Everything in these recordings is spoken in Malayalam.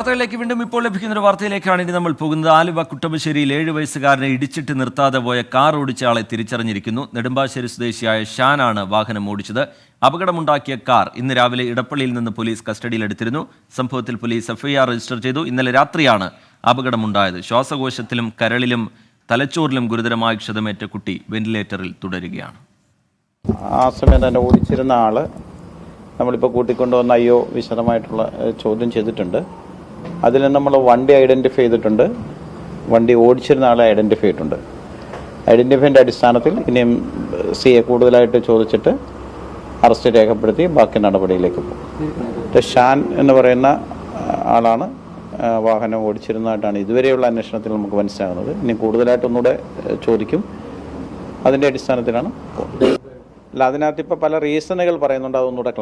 വാർത്തകളിലേക്ക് വീണ്ടും ഇപ്പോൾ ലഭിക്കുന്ന ഒരു വാർത്തയിലേക്കാണ് ഇനി നമ്മൾ പോകുന്നത്. ആലുവ കുട്ടമ്പശ്ശേരിയിൽ 7 വയസ്സുകാരനെ ഇടിച്ചിട്ട് നിർത്താതെ പോയ കാർ ഓടിച്ച ആളെ തിരിച്ചറിഞ്ഞിരിക്കുന്നു. നെടുമ്പാശ്ശേരി സ്വദേശിയായ ഷാനാണ് വാഹനം ഓടിച്ചത്. അപകടമുണ്ടാക്കിയ കാർ ഇന്ന് രാവിലെ ഇടപ്പള്ളിയിൽ നിന്ന് പോലീസ് കസ്റ്റഡിയിലെടുത്തിരുന്നു. സംഭവത്തിൽ പോലീസ് FIR രജിസ്റ്റർ ചെയ്തു. ഇന്നലെ രാത്രിയാണ് അപകടമുണ്ടായത്. ശ്വാസകോശത്തിലും കരളിലും തലച്ചോറിലും ഗുരുതരമായ ക്ഷതമേറ്റ കുട്ടി വെന്റിലേറ്ററിൽ തുടരുകയാണ്. ആ സമയം തന്നെ ഓടിച്ചിരുന്ന ആള് നമ്മളിപ്പോൾ കൂട്ടിക്കൊണ്ടുവന്ന വിശദമായിട്ടുള്ള ചോദ്യം ചെയ്തിട്ടുണ്ട്. അതിൽ നമ്മൾ വണ്ടി ഐഡൻറ്റിഫൈ ചെയ്തിട്ടുണ്ട്, വണ്ടി ഓടിച്ചിരുന്ന ആളെ ഐഡൻറ്റിഫൈ ചെയ്തിട്ടുണ്ട്. ഐഡൻറ്റിഫൈൻ്റെ അടിസ്ഥാനത്തിൽ ഇനിയും CA കൂടുതലായിട്ട് ചോദിച്ചിട്ട് അറസ്റ്റ് രേഖപ്പെടുത്തി ബാക്കി നടപടിയിലേക്ക് പോകും. ഷാൻ എന്ന് പറയുന്ന ആളാണ് വാഹനം ഓടിച്ചിരുന്നതായിട്ടാണ് ഇതുവരെയുള്ള അന്വേഷണത്തിൽ നമുക്ക് മനസ്സിലാകുന്നത്. ഇനി കൂടുതലായിട്ടൊന്നുകൂടെ ചോദിക്കും, അതിൻ്റെ അടിസ്ഥാനത്തിലാണ് പോകുന്നത്. അല്ല, അതിനകത്ത് ഇപ്പോൾ പല റീസണുകൾ പറയുന്നുണ്ട്, അതൊന്നുകൂടെ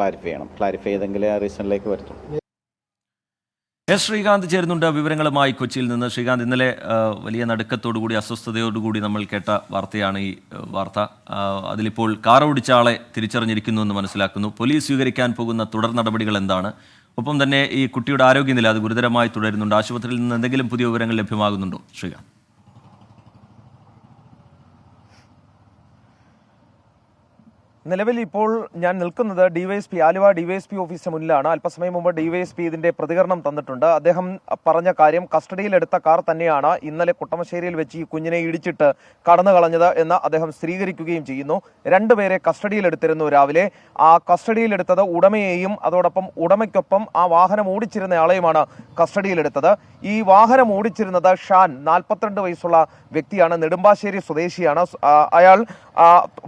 ക്ലാരിഫൈ ചെയ്തെങ്കിലേ ആ റീസണിലേക്ക് വരുത്തുള്ളൂ. ശ്രീകാന്ത് ചേരുന്നുണ്ട് വിവരങ്ങളുമായി കൊച്ചിയിൽ നിന്ന്. ശ്രീകാന്ത്, ഇന്നലെ വലിയ നടുക്കത്തോടുകൂടി അസ്വസ്ഥതയോടുകൂടി നമ്മൾ കേട്ട വാർത്തയാണ് ഈ വാർത്ത. അതിലിപ്പോൾ കാർ ഓടിച്ച ആളെ തിരിച്ചറിഞ്ഞിരിക്കുന്നു എന്ന് മനസ്സിലാക്കുന്നു. പോലീസ് സ്വീകരിക്കാൻ പോകുന്ന തുടർ നടപടികൾ എന്താണ്? ഒപ്പം തന്നെ ഈ കുട്ടിയുടെ ആരോഗ്യനില അത് ഗുരുതരമായി തുടരുന്നുണ്ട്. ആശുപത്രിയിൽ നിന്ന് എന്തെങ്കിലും പുതിയ വിവരങ്ങൾ ലഭ്യമാകുന്നുണ്ടോ ശ്രീകാന്ത്? നിലവിൽ ഇപ്പോൾ ഞാൻ നിൽക്കുന്നത് ആലുവ ഡിവൈഎസ്പി ഓഫീസിന് മുന്നിലാണ്. അല്പസമയം മുമ്പ് ഡിവൈഎസ്പി ഇതിന്റെ പ്രതികരണം തന്നിട്ടുണ്ട്. അദ്ദേഹം പറഞ്ഞ കാര്യം, കസ്റ്റഡിയിലെടുത്ത കാർ തന്നെയാണ് ഇന്നലെ കുട്ടമശ്ശേരിയിൽ വെച്ച് ഈ കുഞ്ഞിനെ ഇടിച്ചിട്ട് കടന്നു കളഞ്ഞത് എന്ന് അദ്ദേഹം സ്ഥിരീകരിക്കുകയും ചെയ്യുന്നു. രണ്ടുപേരെ കസ്റ്റഡിയിലെടുത്തിരുന്നു രാവിലെ. ആ കസ്റ്റഡിയിലെടുത്തത് ഉടമയെയും അതോടൊപ്പം ഉടമയ്ക്കൊപ്പം ആ വാഹനം ഓടിച്ചിരുന്നയാളെയുമാണ് കസ്റ്റഡിയിലെടുത്തത്. ഈ വാഹനം ഓടിച്ചിരുന്നത് ഷാൻ, 42 വയസ്സുള്ള വ്യക്തിയാണ്, നെടുമ്പാശ്ശേരി സ്വദേശിയാണ്. അയാൾ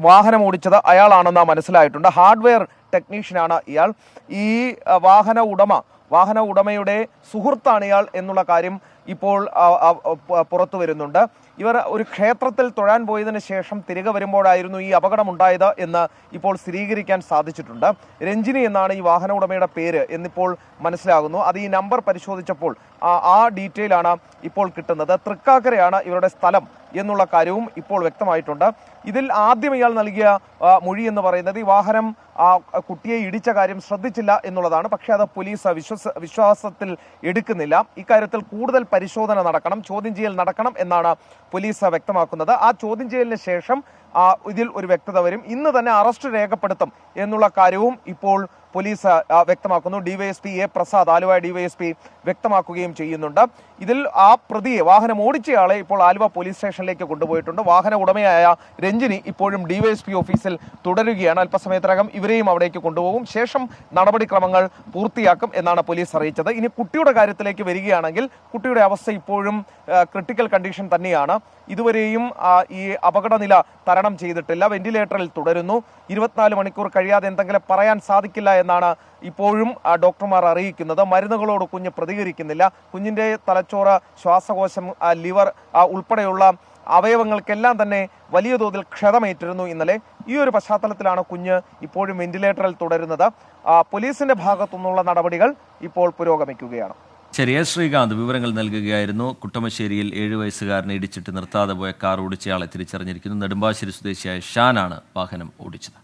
വാഹനം ഓടിച്ചത് അയാളാണെന്ന് മനസ്സിലായിട്ടുണ്ട്. ഹാർഡ്വെയർ ടെക്നീഷ്യനാണ് ഇയാൾ. ഈ വാഹന ഉടമയുടെ സുഹൃത്താണ് ഇയാൾ എന്നുള്ള കാര്യം ഇപ്പോൾ പുറത്തു വരുന്നുണ്ട്. ഇവർ ഒരു ക്ഷേത്രത്തിൽ തൊഴാൻ പോയതിനു ശേഷം തിരികെ വരുമ്പോഴായിരുന്നു ഈ അപകടമുണ്ടായത് എന്ന് ഇപ്പോൾ സ്ഥിരീകരിക്കാൻ സാധിച്ചിട്ടുണ്ട്. രഞ്ജിനി എന്നാണ് ഈ വാഹന ഉടമയുടെ പേര് എന്നിപ്പോൾ മനസ്സിലാകുന്നു. അത് ഈ നമ്പർ പരിശോധിച്ചപ്പോൾ ആ ഡീറ്റെയിൽ ആണ് ഇപ്പോൾ കിട്ടുന്നത്. തൃക്കാക്കരയാണ് ഇവരുടെ സ്ഥലം എന്നുള്ള കാര്യവും ഇപ്പോൾ വ്യക്തമായിട്ടുണ്ട്. ഇതിൽ ആദ്യം ഇയാൾ നൽകിയ മൊഴി എന്ന് പറയുന്നത് ഈ വാഹനം കുട്ടിയെ ഇടിച്ച കാര്യം ശ്രദ്ധിച്ചില്ല എന്നുള്ളതാണ്. പക്ഷേ അത് പോലീസ് വിശ്വാസത്തിൽ എടുക്കുന്നില്ല. ഇക്കാര്യത്തിൽ കൂടുതൽ പരിശോധന നടക്കണം, ചോദ്യം ചെയ്യൽ നടക്കണം എന്നാണ് പോലീസ് വ്യക്തമാക്കുന്നത്. ആ ചോദ്യം ചെയ്യലിന് ശേഷം ഇതിൽ ഒരു വ്യക്തത വരും. ഇന്ന് തന്നെ അറസ്റ്റ് രേഖപ്പെടുത്തും എന്നുള്ള കാര്യവും ഇപ്പോൾ പോലീസ് വ്യക്തമാക്കുന്നു. ഡിവൈഎസ്പി പ്രസാദ്, ആലുവ ഡിവൈഎസ്പി വ്യക്തമാക്കുകയും ചെയ്യുന്നുണ്ട്. ഇതിൽ ആ പ്രതിയെ, വാഹനം ഓടിച്ചയാളെ ഇപ്പോൾ ആലുവ പോലീസ് സ്റ്റേഷനിലേക്ക് കൊണ്ടുപോയിട്ടുണ്ട്. വാഹന ഉടമയായ രഞ്ജിനി ഇപ്പോഴും ഡിവൈഎസ്പി ഓഫീസിൽ തുടരുകയാണ്. അല്പസമയത്തിനകം ഇവരെയും അവിടേക്ക് കൊണ്ടുപോകും. ശേഷം നടപടിക്രമങ്ങൾ പൂർത്തിയാക്കും എന്നാണ് പോലീസ് അറിയിച്ചത്. ഇനി കുട്ടിയുടെ കാര്യത്തിലേക്ക് വരികയാണെങ്കിൽ കുട്ടിയുടെ അവസ്ഥ ഇപ്പോഴും ക്രിട്ടിക്കൽ കണ്ടീഷൻ തന്നെയാണ്. ഇതുവരെയും ഈ അപകടനില തരണം ചെയ്തിട്ടില്ല, വെന്റിലേറ്ററിൽ തുടരുന്നു. 24 മണിക്കൂർ കഴിയാതെ എന്തെങ്കിലും പറയാൻ സാധിക്കില്ല എന്നാണ് ഇപ്പോഴും ഡോക്ടർമാർ അറിയിക്കുന്നത്. മരുന്നുകളോട് കുഞ്ഞ് പ്രതികരിക്കുന്നില്ല. കുഞ്ഞിന്റെ തലച്ചോറ്, ശ്വാസകോശം, ലിവർ ഉൾപ്പെടെയുള്ള അവയവങ്ങൾക്കെല്ലാം തന്നെ വലിയ തോതിൽ ക്ഷതമേറ്റിരുന്നു ഇന്നലെ. ഈ ഒരു പശ്ചാത്തലത്തിലാണ് കുഞ്ഞ് ഇപ്പോഴും വെന്റിലേറ്ററിൽ തുടരുന്നത്. പോലീസിന്റെ ഭാഗത്തുനിന്നുള്ള നടപടികൾ ഇപ്പോൾ പുരോഗമിക്കുകയാണ്. ശരി, ശ്രീകാന്ത് വിവരങ്ങൾ നൽകുകയായിരുന്നു. കുട്ടമശ്ശേരിയിൽ 7 വയസ്സുകാരനെ ഇടിച്ചിട്ട് നിർത്താതെ പോയ കാർ ഓടിച്ചയാളെ തിരിച്ചറിഞ്ഞിരിക്കുന്നു. നെടുമ്പാശ്ശേരി സ്വദേശിയായ ഷാനാണ് വാഹനം ഓടിച്ചത്.